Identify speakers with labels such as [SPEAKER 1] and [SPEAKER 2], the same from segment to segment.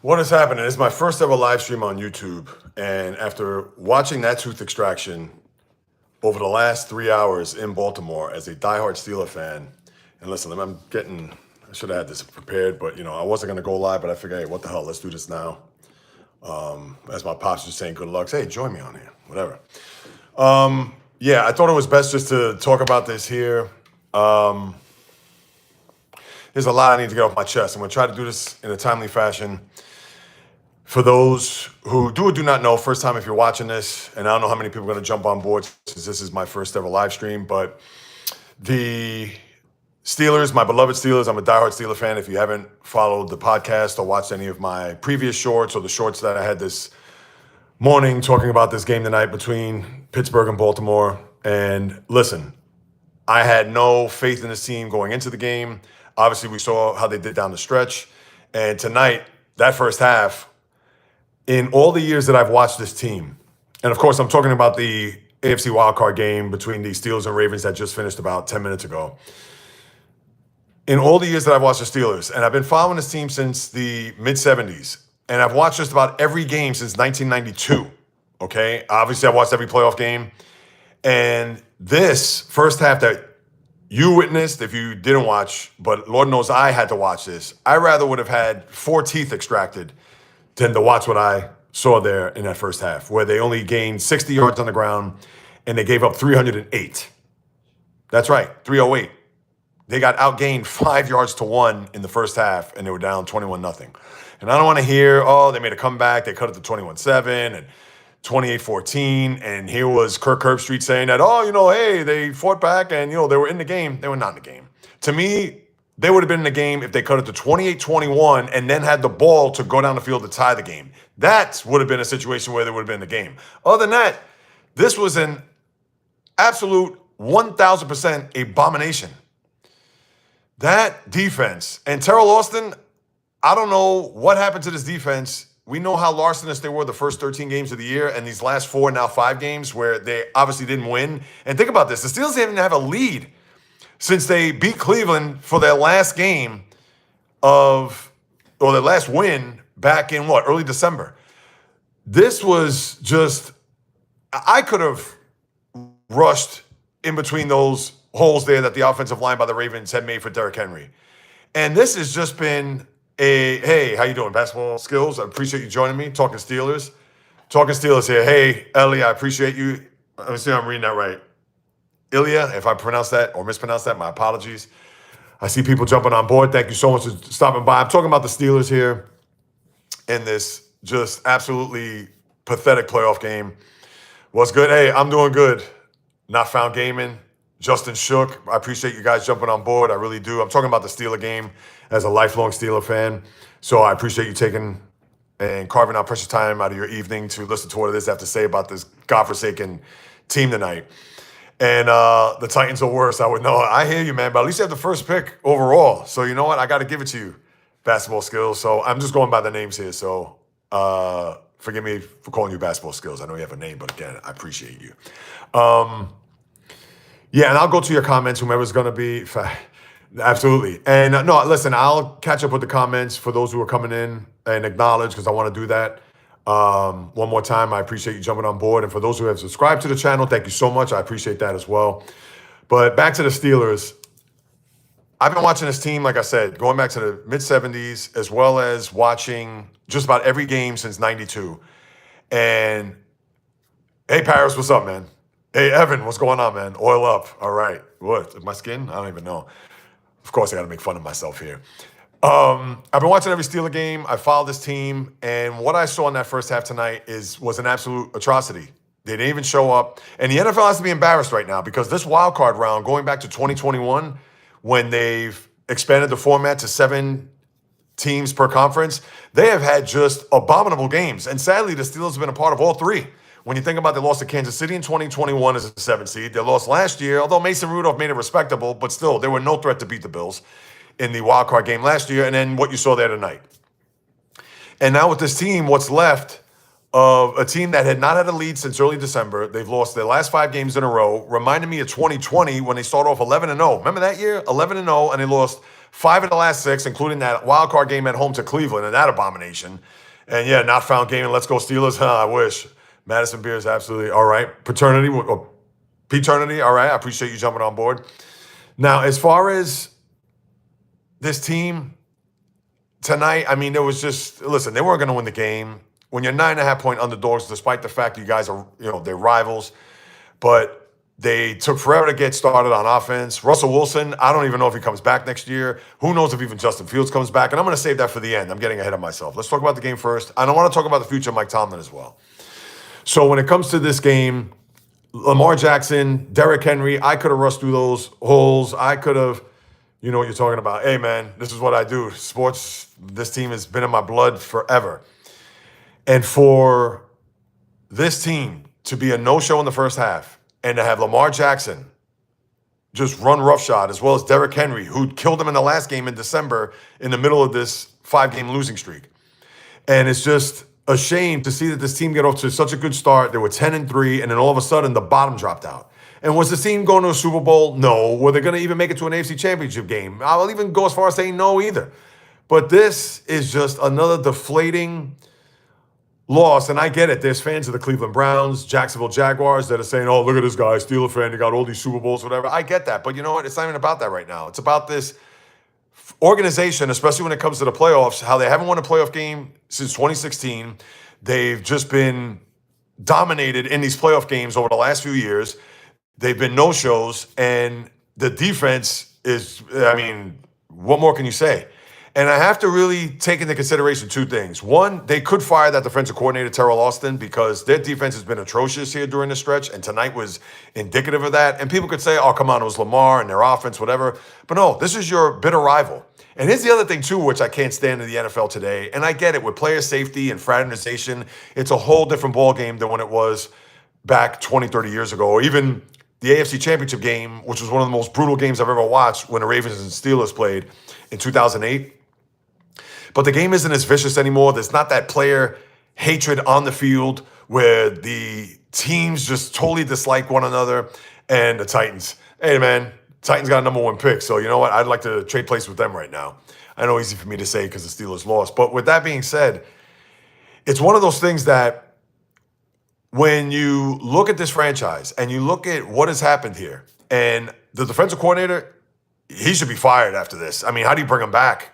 [SPEAKER 1] What is happening? It's my first ever live stream on YouTube. And after watching that tooth extraction over the last 3 hours in Baltimore as a diehard Steeler fan, and listen, I should have had this prepared, but I wasn't going to go live, but I figured, hey, what the hell, let's do this now. As my pops was saying, good luck. Hey, join me on here, whatever. Yeah, I thought it was best just to talk about this here. There's a lot I need to get off my chest. I'm going to try to do this in a timely fashion. For those who do or do not know, first time if you're watching this, and I don't know how many people are going to jump on board since this is my first ever live stream, but the Steelers, my beloved Steelers, I'm a diehard Steeler fan. If you haven't followed the podcast or watched any of my previous shorts or the shorts that I had this morning talking about this game tonight between Pittsburgh and Baltimore, and listen, I had no faith in this team going into the game. Obviously, we saw how they did down the stretch. And tonight, that first half, in all the years that I've watched this team, and of course, I'm talking about the AFC wildcard game between the Steelers and Ravens that just finished about 10 minutes ago. In all the years that I've watched the Steelers, and I've been following this team since the mid-'70s, and I've watched just about every game since 1992, okay? Obviously, I've watched every playoff game. And this first half that you witnessed, if you didn't watch, but Lord knows I had to watch this, I rather would have had 4 teeth extracted than to watch what I saw there in that first half, where they only gained 60 yards on the ground and they gave up 308. That's right, 308. They got outgained 5 yards to 1 in the first half, and they were down 21-0. And I don't want to hear, oh, they made a comeback, they cut it to 21-7 and 28-14, and here was Kirk Herbstreit saying that, oh, hey, they fought back and, they were in the game. They were not in the game. To me, they would have been in the game if they cut it to 28-21 and then had the ball to go down the field to tie the game. That would have been a situation where they would have been in the game. Other than that, this was an absolute 1,000% abomination. That defense, and Teryl Austin, I don't know what happened to this defense. We know how larcenous they were the first 13 games of the year, and these last 4, now 5 games where they obviously didn't win. And think about this, the Steelers didn't even have a lead since they beat Cleveland for their last game or their last win back in early December. This was just, I could have rushed in between those holes there that the offensive line by the Ravens had made for Derrick Henry. And this has just been hey, how you doing? Basketball skills. I appreciate you joining me. Talking Steelers here. Hey, Ellie, I appreciate you. Let me see if I'm reading that right. Ilya, if I pronounced that or mispronounced that, my apologies. I see people jumping on board. Thank you so much for stopping by. I'm talking about the Steelers here in this just absolutely pathetic playoff game. What's good? Hey, I'm doing good. Not Found Gaming. Justin Shook. I appreciate you guys jumping on board. I really do. I'm talking about the Steeler game as a lifelong Steeler fan. So I appreciate you taking and carving out precious time out of your evening to listen to what it is I have to say about this godforsaken team tonight. And the Titans are worse. I would know. I hear you, man. But at least you have the first pick overall. So you know what? I got to give it to you, basketball skills. So I'm just going by the names here. So forgive me for calling you basketball skills. I know you have a name, but again, I appreciate you. Yeah, and I'll go to your comments, whomever's going to be. Absolutely. And no, listen, I'll catch up with the comments for those who are coming in and acknowledge, because I want to do that. One more time, I appreciate you jumping on board. And for those who have subscribed to the channel, thank you so much. I appreciate that as well. But back to the Steelers. I've been watching this team, like I said, going back to the mid-'70s, as well as watching just about every game since 92. And hey, Paris, what's up, man? Hey, Evan, what's going on, man? Oil up. All right. What? My skin? I don't even know. Of course, I got to make fun of myself here. I've been watching every Steeler game. I followed this team. And what I saw in that first half tonight was an absolute atrocity. They didn't even show up. And the NFL has to be embarrassed right now, because this wild card round, going back to 2021, when they've expanded the format to 7 teams per conference, they have had just abominable games. And sadly, the Steelers have been a part of all 3. When you think about they lost to Kansas City in 2021 as a 7th seed. They lost last year, although Mason Rudolph made it respectable, but still, they were no threat to beat the Bills in the wild card game last year, and then what you saw there tonight. And now with this team, what's left of a team that had not had a lead since early December. They've lost their last 5 games in a row. Reminded me of 2020 when they started off 11-0. Remember that year? 11-0, and they lost 5 of the last 6, including that wild card game at home to Cleveland and that abomination. And yeah, not found game and let's go Steelers. I wish. Madison Beer is absolutely all right. Paternity, or paternity, all right. I appreciate you jumping on board. Now, as far as this team tonight, I mean, there was just, listen, they weren't going to win the game. When you're 9.5-point underdogs, despite the fact you guys are, they're rivals, but they took forever to get started on offense. Russell Wilson, I don't even know if he comes back next year. Who knows if even Justin Fields comes back? And I'm going to save that for the end. I'm getting ahead of myself. Let's talk about the game first. I want to talk about the future of Mike Tomlin as well. So when it comes to this game, Lamar Jackson, Derrick Henry, I could have rushed through those holes. I could have, you know what you're talking about. Hey, man, this is what I do. Sports, this team has been in my blood forever. And for this team to be a no-show in the first half, and to have Lamar Jackson just run roughshod, as well as Derrick Henry, who killed him in the last game in December in the middle of this 5-game losing streak. And it's just a shame to see that this team get off to such a good start. They were 10-3, and then all of a sudden the bottom dropped out. And was the team going to a Super Bowl? No. Were they going to even make it to an AFC Championship game? I'll even go as far as saying no either. But this is just another deflating loss, and I get it. There's fans of the Cleveland Browns, Jacksonville Jaguars that are saying, oh, look at this guy, Steeler fan, he got all these Super Bowls, whatever. I get that, but you know what? It's not even about that right now. It's about this organization, especially when it comes to the playoffs, how they haven't won a playoff game since 2016. They've just been dominated in these playoff games over the last few years. They've been no-shows, and the defense is, I mean, what more can you say? And I have to really take into consideration 2 things. One, they could fire that defensive coordinator, Teryl Austin, because their defense has been atrocious here during the stretch, and tonight was indicative of that. And people could say, oh, come on, it was Lamar and their offense, whatever. But no, this is your bitter rival. And here's the other thing, too, which I can't stand in the NFL today. And I get it, with player safety and fraternization, it's a whole different ballgame than when it was back 20, 30 years ago, or even the AFC Championship game, which was one of the most brutal games I've ever watched when the Ravens and Steelers played in 2008. But the game isn't as vicious anymore. There's not that player hatred on the field where the teams just totally dislike one another. And the Titans, hey, man, Titans got a number 1 pick. So you know what? I'd like to trade places with them right now. I know easy for me to say because the Steelers lost. But with that being said, it's one of those things that when you look at this franchise and you look at what has happened here, and the defensive coordinator, he should be fired after this. I mean, how do you bring him back?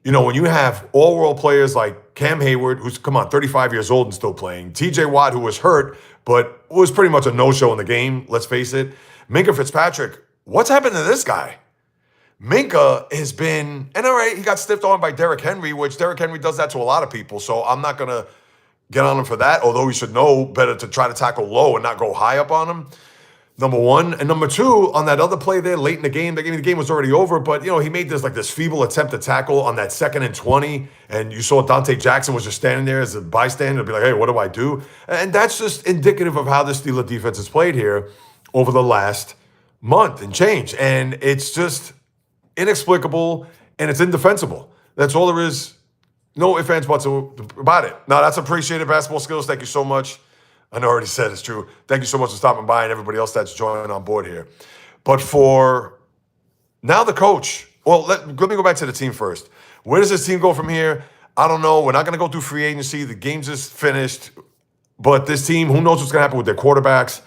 [SPEAKER 1] You know, when you have all-world players like Cam Hayward, who's, 35 years old and still playing, T.J. Watt, who was hurt, but was pretty much a no-show in the game, let's face it. Minkah Fitzpatrick, what's happened to this guy? Minkah has been, and all right, he got stiffed on by Derrick Henry, which Derrick Henry does that to a lot of people, so I'm not going to get on him for that, although he should know better to try to tackle low and not go high up on him. Number 1. And number 2, on that other play there late in the game, the game was already over, but, he made this feeble attempt to tackle on that 2nd and 20, and you saw Dante Jackson was just standing there as a bystander to be like, hey, what do I do? And that's just indicative of how the Steelers defense has played here over the last month and change. And it's just inexplicable, and it's indefensible. That's all there is. No ifs, ands, buts about it. Now, that's appreciated basketball skills. Thank you so much. I know I already said it's true. Thank you so much for stopping by and everybody else that's joining on board here. But for now, the coach. Well, let me go back to the team first. Where does this team go from here? I don't know. We're not going to go through free agency. The game's just finished. But this team, who knows what's going to happen with their quarterbacks?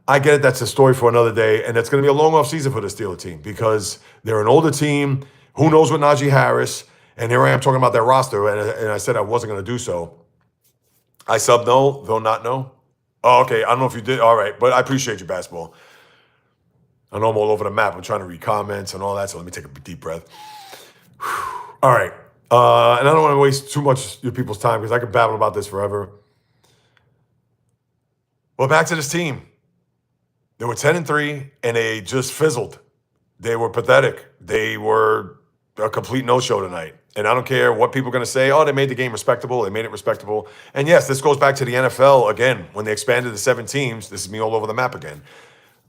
[SPEAKER 1] I get it. That's a story for another day. And it's going to be a long off season for the Steelers team because they're an older team. Who knows with Najee Harris? And here I am talking about their roster. And I said I wasn't going to do so. I sub no, though not no. Oh, okay. I don't know if you did. All right. But I appreciate you, basketball. I know I'm all over the map. I'm trying to read comments and all that. So let me take a deep breath. All right. And I don't want to waste too much of your people's time because I could babble about this forever. Well, back to this team. They were 10-3, and they just fizzled. They were pathetic. They were a complete no-show tonight. And I don't care what people are going to say. Oh, they made the game respectable. They made it respectable. And yes, this goes back to the NFL again. When they expanded to 7 teams, this is me all over the map again.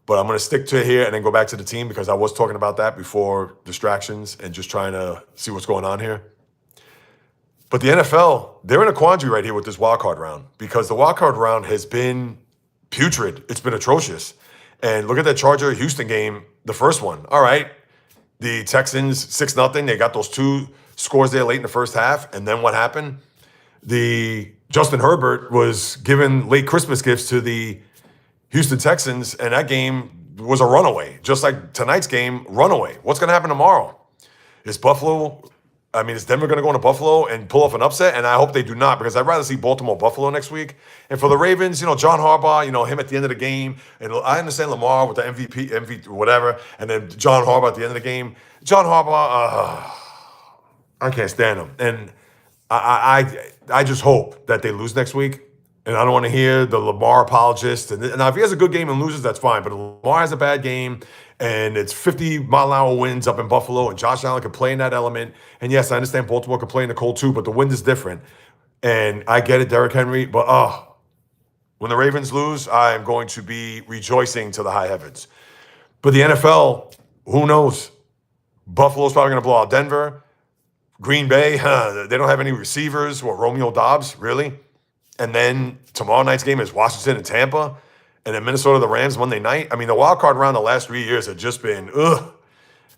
[SPEAKER 1] But I'm going to stick to it here and then go back to the team because I was talking about that before distractions and just trying to see what's going on here. But the NFL, they're in a quandary right here with this wildcard round because the wildcard round has been putrid. It's been atrocious. And look at that Charger-Houston game, the first one. All right, the Texans 6-0. They got those 2 scores there late in the first half. And then what happened? The Justin Herbert was giving late Christmas gifts to the Houston Texans, and that game was a runaway. Just like tonight's game, runaway. What's going to happen tomorrow? Is Denver going to go into Buffalo and pull off an upset? And I hope they do not, because I'd rather see Baltimore-Buffalo next week. And for the Ravens, John Harbaugh, him at the end of the game. And I understand Lamar with the MVP, whatever. And then John Harbaugh at the end of the game. John Harbaugh, I can't stand him. And I just hope that they lose next week. And I don't want to hear the Lamar apologist. And now, if he has a good game and loses, that's fine. But if Lamar has a bad game, and it's 50-mile-an-hour winds up in Buffalo, and Josh Allen can play in that element. And yes, I understand Baltimore can play in the cold too, but the wind is different. And I get it, Derrick Henry, but when the Ravens lose, I am going to be rejoicing to the high heavens. But the NFL, who knows? Buffalo's probably going to blow out Denver. Green Bay, they don't have any receivers. Romeo Doubs, really? And then tomorrow night's game is Washington and Tampa. And then Minnesota, the Rams, Monday night. I mean, the wild card round the last 3 years have just been,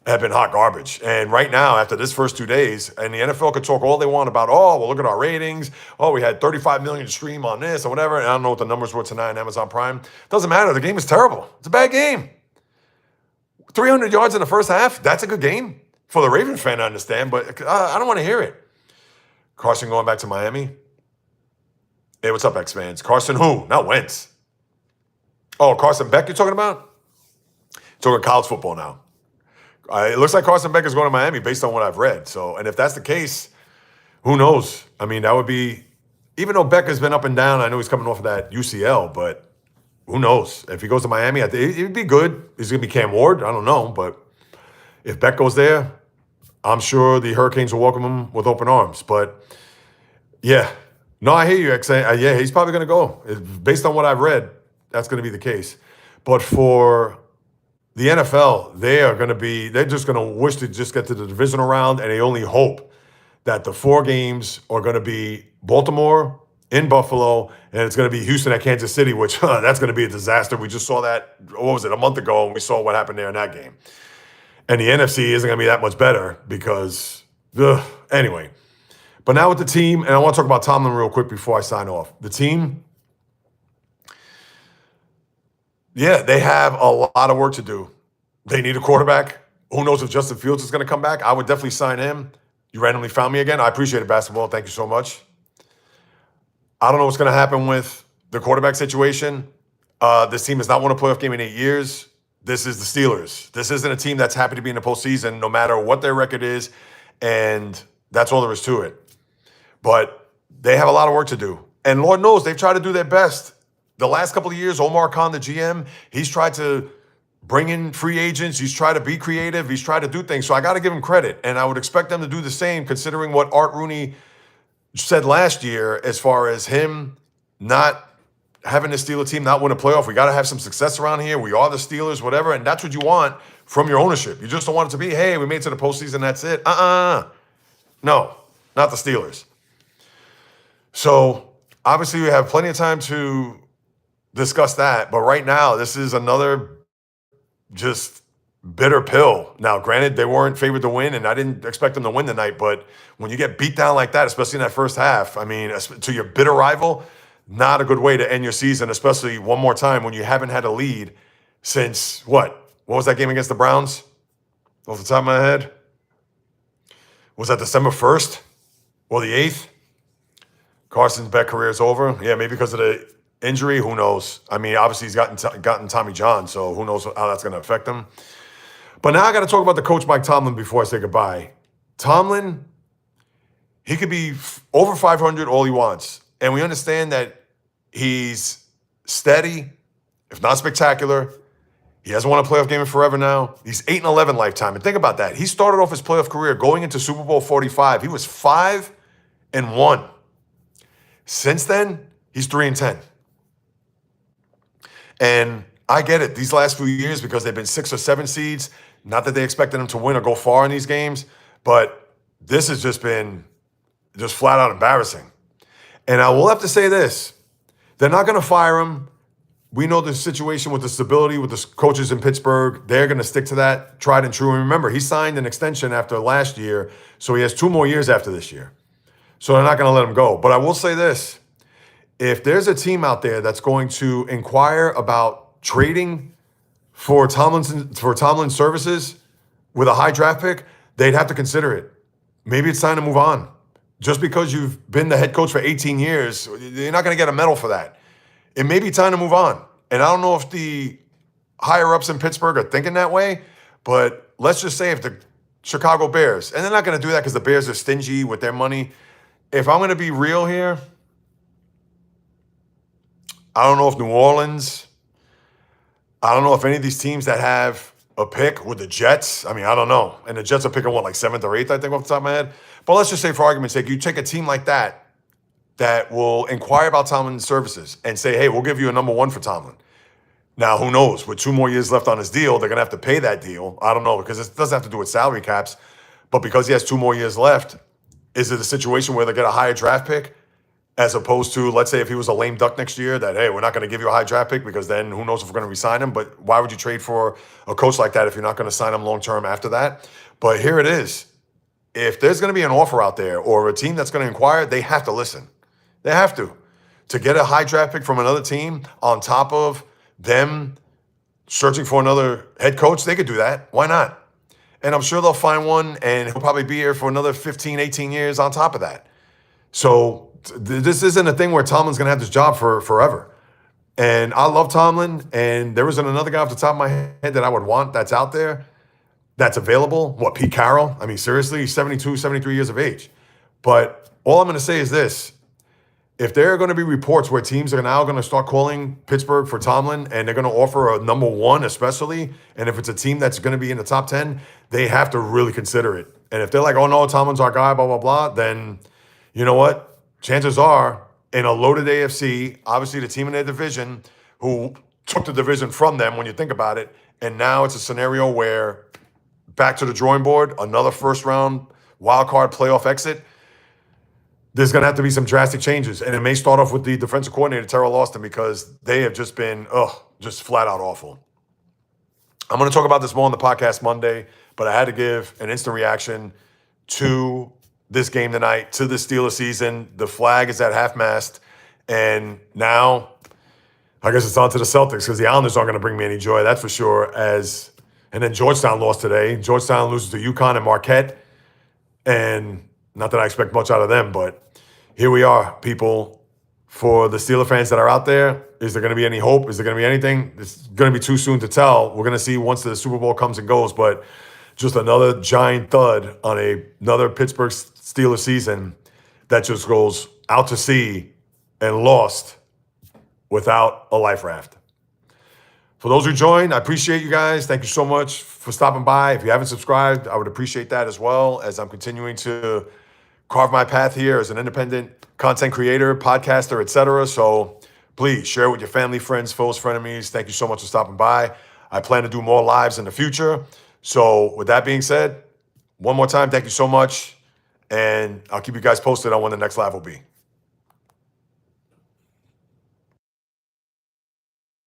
[SPEAKER 1] have been hot garbage. And right now, after this first 2 days, and the NFL could talk all they want about, look at our ratings. We had 35 million stream on this or whatever. And I don't know what the numbers were tonight on Amazon Prime. Doesn't matter. The game is terrible. It's a bad game. 300 yards in the first half, that's a good game. For the Ravens fan, I understand, but I don't want to hear it. Carson going back to Miami. Hey, what's up, X-Fans? Carson who? Not Wentz. Oh, Carson Beck you're talking about? Talking college football now. It looks like Carson Beck is going to Miami based on what I've read. So, and if that's the case, who knows? I mean, that would be, even though Beck has been up and down, I know he's coming off of that UCL, but who knows? If he goes to Miami, I think it'd be good. He's going to be Cam Ward. I don't know, but if Beck goes there, I'm sure the Hurricanes will welcome him with open arms. But yeah, no, I hear you, X. Yeah, he's probably going to go. Based on what I've read, that's going to be the case. But for the NFL, they're just going to wish to just get to the divisional round, and they only hope that the 4 games are going to be Baltimore, in Buffalo, and it's going to be Houston at Kansas City, which that's going to be a disaster. We just saw that, a month ago, and we saw what happened there in that game. And the NFC isn't going to be that much better because, anyway. But now with the team, and I want to talk about Tomlin real quick before I sign off. The team, yeah, they have a lot of work to do. They need a quarterback. Who knows if Justin Fields is going to come back? I would definitely sign him. You randomly found me again. I appreciate it, basketball. Thank you so much. I don't know what's going to happen with the quarterback situation. This team has not won a playoff game in 8 years. This is the Steelers. This isn't a team that's happy to be in the postseason no matter what their record is, and that's all there is to it. But they have a lot of work to do. And Lord knows they've tried to do their best. The last couple of years, Omar Khan, the GM, he's tried to bring in free agents. He's tried to be creative. He's tried to do things. So I got to give him credit. And I would expect them to do the same considering what Art Rooney said last year as far as him not having the Steelers team not win a playoff. We got to have some success around here. We are the Steelers, whatever. And that's what you want from your ownership. You just don't want it to be, hey, we made it to the postseason, that's it. No, not the Steelers. So obviously we have plenty of time to discuss that. But right now, this is another just bitter pill. Now, granted, they weren't favored to win, and I didn't expect them to win tonight. But when you get beat down like that, especially in that first half, I mean, to your bitter rival, not a good way to end your season, especially one more time when you haven't had a lead since what? What was that game against the Browns? Off the top of my head? Was that December 1st or the 8th? Carson's Beck career is over. Yeah, maybe because of the injury. Who knows? I mean, obviously he's gotten Tommy John, so who knows how that's going to affect him. But now I got to talk about the coach, Mike Tomlin, before I say goodbye. Tomlin, he could be over 500 all he wants. And we understand that he's steady, if not spectacular. He hasn't won a playoff game in forever now. He's 8-11 lifetime. And think about that. He started off his playoff career going into Super Bowl 45. He was 5-1. Since then, he's 3-10. And I get it. These last few years, because they've been 6 or 7 seeds, not that they expected him to win or go far in these games, but this has just been just flat out embarrassing. And I will have to say this. They're not going to fire him We know the situation with the stability with the coaches in Pittsburgh. They're going to stick to that, tried and true. And remember, he signed an extension after last year, so he has 2 more years after this year. So they're not going to let him go. But I will say this. If there's a team out there that's going to inquire about trading for Tomlin's services with a high draft pick, they'd have to consider it. Maybe it's time to move on. Just because you've been the head coach for 18 years, you're not going to get a medal for that. It may be time to move on. And I don't know if the higher-ups in Pittsburgh are thinking that way, but let's just say if the Chicago Bears, and they're not going to do that because the Bears are stingy with their money. If I'm going to be real here, I don't know if New Orleans, I don't know if any of these teams that have a pick with the Jets, I mean, I don't know. And the Jets are picking, like 7th or 8th, I think, off the top of my head. But let's just say, for argument's sake, you take a team like that will inquire about Tomlin's services and say, hey, we'll give you a number 1 for Tomlin. Now, who knows? With 2 more years left on his deal, they're going to have to pay that deal. I don't know, because it doesn't have to do with salary caps. But because he has 2 more years left, is it a situation where they get a higher draft pick as opposed to, let's say, if he was a lame duck next year, that, hey, we're not going to give you a high draft pick because then who knows if we're going to re-sign him. But why would you trade for a coach like that if you're not going to sign him long-term after that? But here it is. If there's going to be an offer out there or a team that's going to inquire, they have to listen. They have to. To get a high draft pick from another team on top of them searching for another head coach, they could do that. Why not? And I'm sure they'll find one, and he'll probably be here for another 15, 18 years on top of that. So this isn't a thing where Tomlin's going to have this job for forever. And I love Tomlin, and there isn't another guy off the top of my head that I would want that's out there, that's available. What, Pete Carroll? I mean, seriously, he's 72, 73 years of age. But all I'm going to say is this. If there are going to be reports where teams are now going to start calling Pittsburgh for Tomlin and they're going to offer a number 1 especially, and if it's a team that's going to be in the top 10, they have to really consider it. And if they're like, oh, no, Tomlin's our guy, blah, blah, blah, then you know what? Chances are, in a loaded AFC, obviously the team in their division who took the division from them when you think about it, and now it's a scenario where back to the drawing board, another first-round wildcard playoff exit, there's going to have to be some drastic changes. And it may start off with the defensive coordinator, Teryl Austin, because they have just been, just flat out awful. I'm going to talk about this more on the podcast Monday, but I had to give an instant reaction to this game tonight, to the Steelers season. The flag is at half-mast. And now, I guess it's on to the Celtics because the Islanders aren't going to bring me any joy, that's for sure. And then Georgetown lost today. Georgetown loses to UConn and Marquette. And not that I expect much out of them, but here we are, people. For the Steeler fans that are out there, is there going to be any hope? Is there going to be anything? It's going to be too soon to tell. We're going to see once the Super Bowl comes and goes, but just another giant thud on another Pittsburgh Steelers season that just goes out to sea and lost without a life raft. For those who joined, I appreciate you guys. Thank you so much for stopping by. If you haven't subscribed, I would appreciate that as well, as I'm continuing to carve my path here as an independent content creator, podcaster, etc. So please share with your family, friends, foes, frenemies. Thank you so much for stopping by. I plan to do more lives in the future. So with that being said, one more time, thank you so much. And I'll keep you guys posted on when the next live will be.